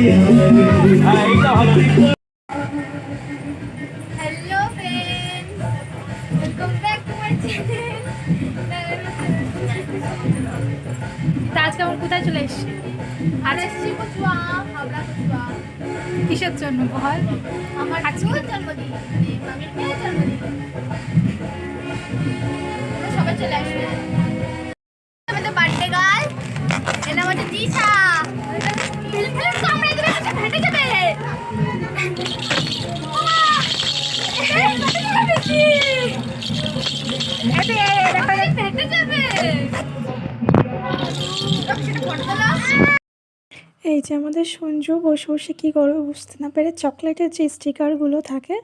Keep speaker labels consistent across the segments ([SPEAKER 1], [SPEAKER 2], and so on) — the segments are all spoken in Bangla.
[SPEAKER 1] Hello friend, welcome back to my channel. আজকে আমরা কোথায় চলে এসেছি? আর এসেছি কচুয়া, হাওড়া কচুয়া। কিসের জন্য বল? আমার আজকে জন্মদিন, মানে মামির মেয়ের জন্মদিন। সবাই চলে আসবে। আমাদের বার্থডে গার্ল, এটা আমাদের দিশা। ফিল্ম কামড়ে দেবে, ফেটে যাবে। এই যে আমাদের সঞ্জু বসে বসে কী করবে বুঝতে না পেরে চকলেটের যে স্টিকারগুলো থাকে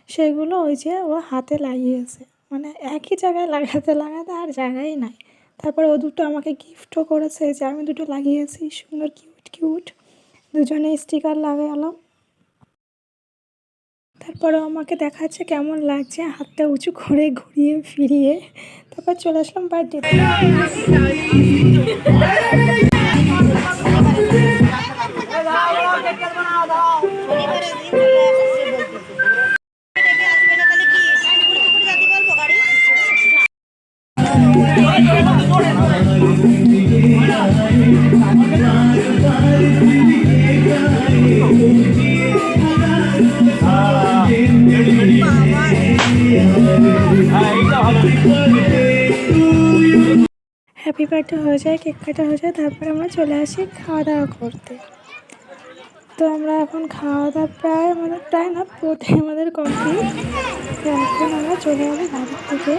[SPEAKER 1] সেগুলো ওই যে ও হাতে লাগিয়েছে, মানে একই জায়গায় লাগাতে লাগাতে আর জায়গাই নাই। তারপর ও দুটো আমাকে গিফটও করেছে, যে আমি দুটো লাগিয়েছি, সুন্দর কিউট কিউট দুজনে স্টিকার লাগালাম। তারপরে আমাকে দেখাচ্ছে কেমন লাগছে, হাতটা উঁচু করে ঘুরিয়ে ফিরিয়ে। তারপর চলে আসলাম বার্থডে। হ্যাপি বার্থডে হয়ে যায়, কেক কাটা হয়ে যায়, তারপরে আমরা চলে আসি খাওয়া দাওয়া করতে। তো আমরা এখন খাওয়া দাওয়া প্রায় না পুরোটাই আমাদের কমপ্লিট। তো এখন আমরা চলে যাবো বাড়ির থেকে।